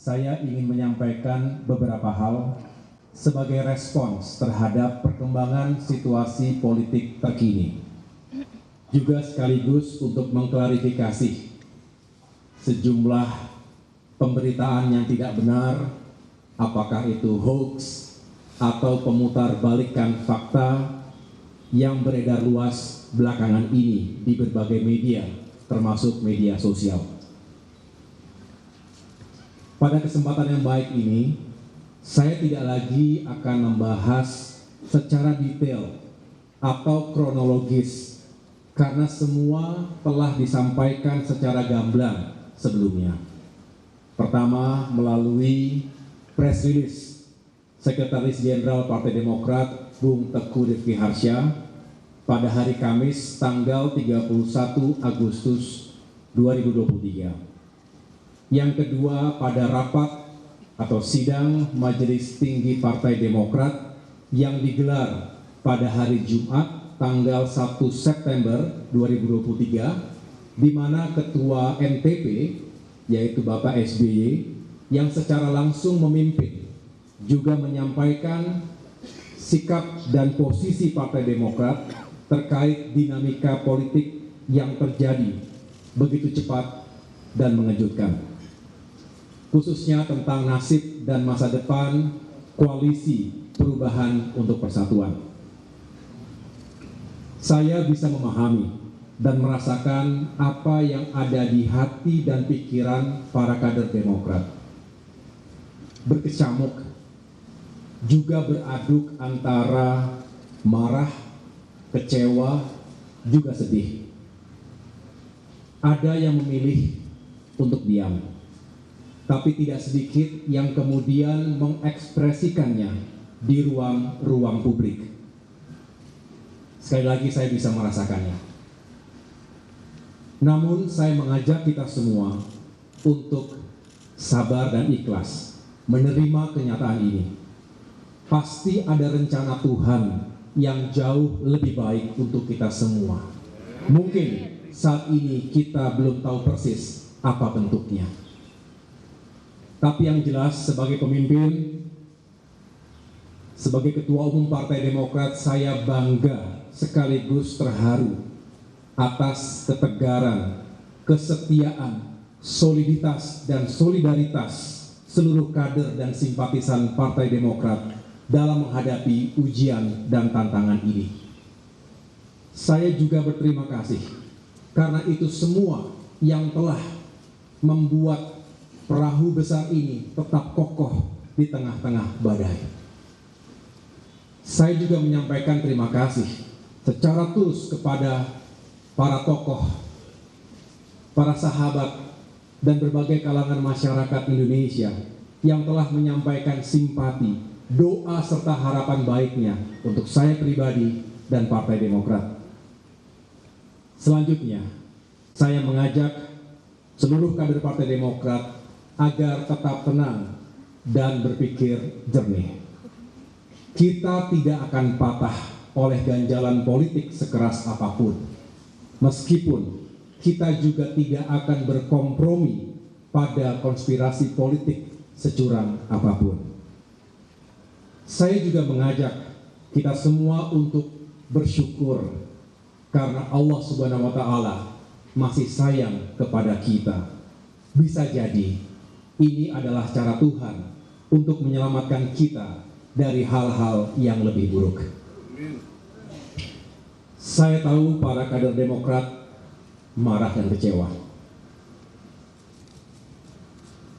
saya ingin menyampaikan beberapa hal sebagai respons terhadap perkembangan situasi politik terkini. Juga sekaligus untuk mengklarifikasi sejumlah pemberitaan yang tidak benar, apakah itu hoax atau pemutarbalikan fakta yang beredar luas belakangan ini di berbagai media, termasuk media sosial. Pada kesempatan yang baik ini, saya tidak lagi akan membahas secara detail atau kronologis karena semua telah disampaikan secara gamblang sebelumnya. Pertama, melalui press release Sekretaris Jenderal Partai Demokrat Bung Teguh Rifki Harsha pada hari Kamis tanggal 31 Agustus 2023. Yang kedua, pada rapat atau sidang Majelis Tinggi Partai Demokrat yang digelar pada hari Jumat tanggal 1 September 2023, di mana Ketua NTP yaitu Bapak SBY yang secara langsung memimpin juga menyampaikan sikap dan posisi Partai Demokrat terkait dinamika politik yang terjadi begitu cepat dan mengejutkan, khususnya tentang nasib dan masa depan koalisi perubahan untuk persatuan. Saya bisa memahami dan merasakan apa yang ada di hati dan pikiran para kader Demokrat. Berkecamuk, juga beraduk antara marah, kecewa, juga sedih. Ada yang memilih untuk diam, tapi tidak sedikit yang kemudian mengekspresikannya di ruang publik. Sekali lagi saya bisa merasakannya. Namun saya mengajak kita semua untuk sabar dan ikhlas menerima kenyataan ini. Pasti ada rencana Tuhan yang jauh lebih baik untuk kita semua. Mungkin saat ini kita belum tahu persis apa bentuknya. Tapi yang jelas sebagai pemimpin, sebagai Ketua Umum Partai Demokrat, saya bangga sekaligus terharu atas ketegaran, kesetiaan, soliditas, dan solidaritas seluruh kader dan simpatisan Partai Demokrat dalam menghadapi ujian dan tantangan ini. Saya juga berterima kasih karena itu semua yang telah membuat perahu besar ini tetap kokoh di tengah-tengah badai. Saya juga menyampaikan terima kasih secara tulus kepada para tokoh, para sahabat, dan berbagai kalangan masyarakat Indonesia yang telah menyampaikan simpati, doa, serta harapan baiknya untuk saya pribadi dan Partai Demokrat. Selanjutnya, saya mengajak seluruh kader Partai Demokrat agar tetap tenang dan berpikir jernih. Kita tidak akan patah oleh ganjalan politik sekeras apapun. Meskipun kita juga tidak akan berkompromi pada konspirasi politik securang apapun. Saya juga mengajak kita semua untuk bersyukur karena Allah Subhanahu wa Ta'ala masih sayang kepada kita. Bisa jadi ini adalah cara Tuhan untuk menyelamatkan kita dari hal-hal yang lebih buruk. Saya tahu para kader Demokrat marah dan kecewa.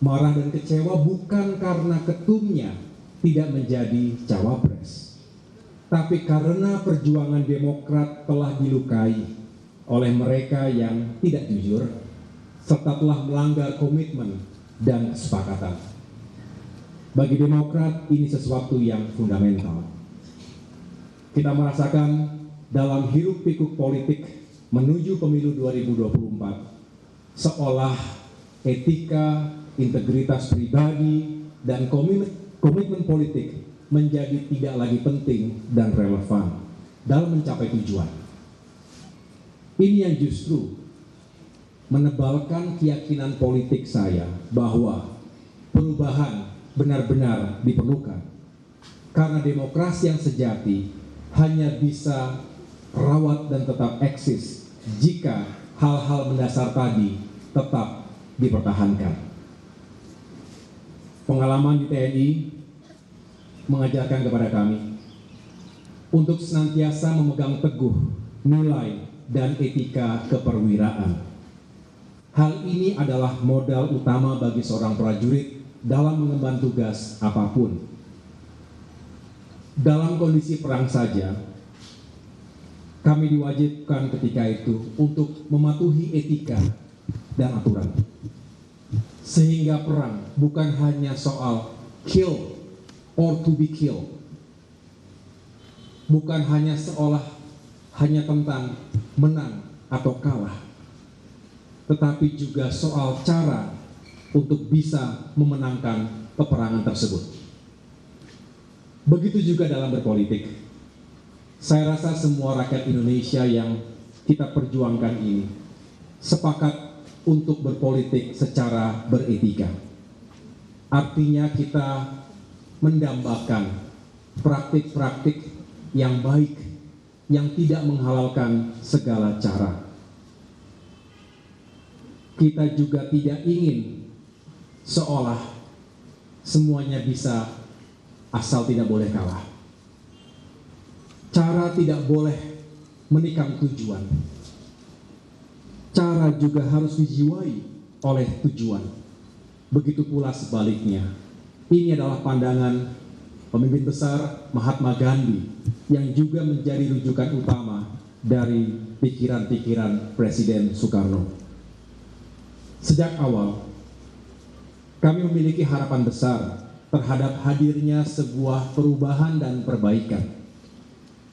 Marah dan kecewa bukan karena ketumnya tidak menjadi cawapres, tapi karena perjuangan Demokrat telah dilukai oleh mereka yang tidak jujur, serta telah melanggar komitmen dan kesepakatan. Bagi Demokrat ini sesuatu yang fundamental. Kita merasakan dalam hiruk pikuk politik menuju pemilu 2024, seolah etika, integritas pribadi, dan komitmen politik menjadi tidak lagi penting dan relevan dalam mencapai tujuan. Ini yang justru menebalkan keyakinan politik saya bahwa perubahan benar-benar diperlukan. Karena demokrasi yang sejati hanya bisa rawat dan tetap eksis jika hal-hal mendasar tadi tetap dipertahankan. Pengalaman di TNI mengajarkan kepada kami untuk senantiasa memegang teguh nilai dan etika keperwiraan. Hal ini adalah modal utama bagi seorang prajurit dalam mengemban tugas apapun. Dalam kondisi perang saja, kami diwajibkan ketika itu untuk mematuhi etika dan aturan. Sehingga perang bukan hanya soal kill or to be killed. Bukan hanya hanya tentang menang atau kalah, tetapi juga soal cara untuk bisa memenangkan peperangan tersebut. Begitu juga dalam berpolitik. Saya rasa semua rakyat Indonesia yang kita perjuangkan ini sepakat untuk berpolitik secara beretika. Artinya kita mendambakan praktik-praktik yang baik, yang tidak menghalalkan segala cara. Kita juga tidak ingin seolah semuanya bisa asal tidak boleh kalah. Cara tidak boleh menikam tujuan. Cara juga harus dijiwai oleh tujuan. Begitu pula sebaliknya. Ini adalah pandangan pemimpin besar Mahatma Gandhi yang juga menjadi rujukan utama dari pikiran-pikiran Presiden Soekarno. Sejak awal, kami memiliki harapan besar terhadap hadirnya sebuah perubahan dan perbaikan.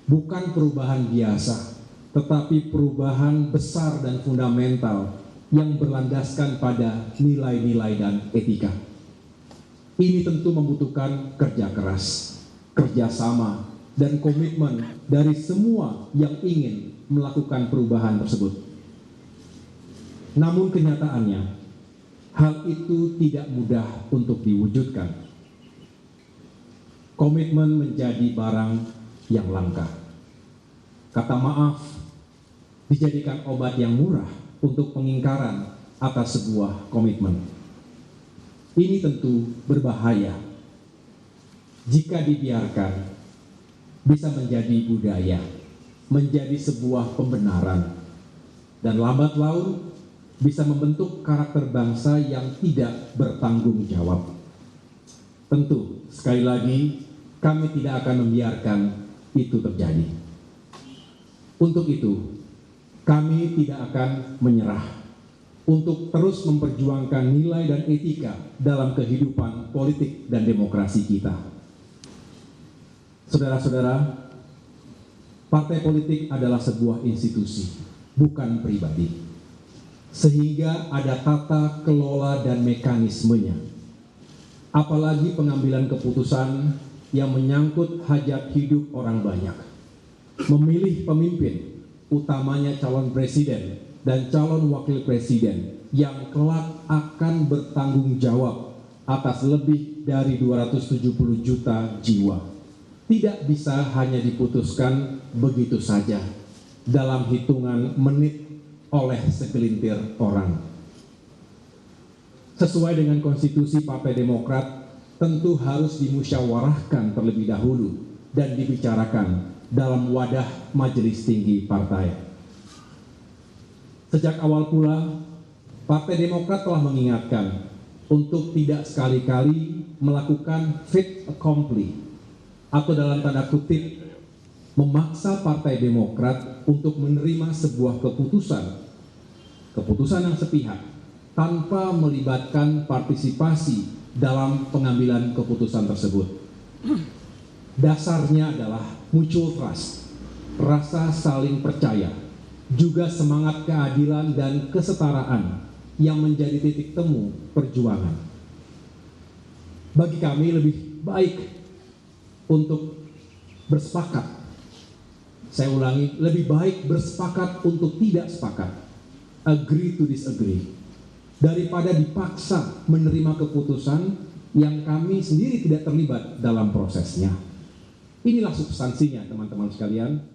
Bukan perubahan biasa, tetapi perubahan besar dan fundamental yang berlandaskan pada nilai-nilai dan etika. Ini tentu membutuhkan kerja keras, kerjasama, dan komitmen dari semua yang ingin melakukan perubahan tersebut. Namun kenyataannya, hal itu tidak mudah untuk diwujudkan. Komitmen menjadi barang yang langka. Kata maaf dijadikan obat yang murah untuk pengingkaran atas sebuah komitmen. Ini tentu berbahaya. Jika dibiarkan, bisa menjadi budaya, menjadi sebuah pembenaran, dan lambat laun bisa membentuk karakter bangsa yang tidak bertanggung jawab. Tentu, sekali lagi, kami tidak akan membiarkan itu terjadi. Untuk itu, kami tidak akan menyerah untuk terus memperjuangkan nilai dan etika dalam kehidupan politik dan demokrasi kita. Saudara-saudara, partai politik adalah sebuah institusi, bukan pribadi. Sehingga ada tata kelola dan mekanismenya. Apalagi pengambilan keputusan yang menyangkut hajat hidup orang banyak. Memilih pemimpin, utamanya calon presiden dan calon wakil presiden yang kelak akan bertanggung jawab atas lebih dari 270 juta jiwa. Tidak bisa hanya diputuskan begitu saja dalam hitungan menit oleh segelintir orang. Sesuai dengan konstitusi Partai Demokrat, tentu harus dimusyawarahkan terlebih dahulu dan dibicarakan dalam wadah majelis tinggi partai. Sejak awal pula, Partai Demokrat telah mengingatkan untuk tidak sekali-kali melakukan fait accompli atau dalam tanda kutip memaksa Partai Demokrat untuk menerima sebuah keputusan yang sepihak tanpa melibatkan partisipasi dalam pengambilan keputusan tersebut. Dasarnya adalah mutual trust, rasa saling percaya, juga semangat keadilan dan kesetaraan yang menjadi titik temu perjuangan. Bagi kami lebih baik untuk bersepakat. Saya ulangi, lebih baik bersepakat untuk tidak sepakat. Agree to disagree. Daripada dipaksa menerima keputusan yang kami sendiri tidak terlibat dalam prosesnya. Inilah substansinya teman-teman sekalian.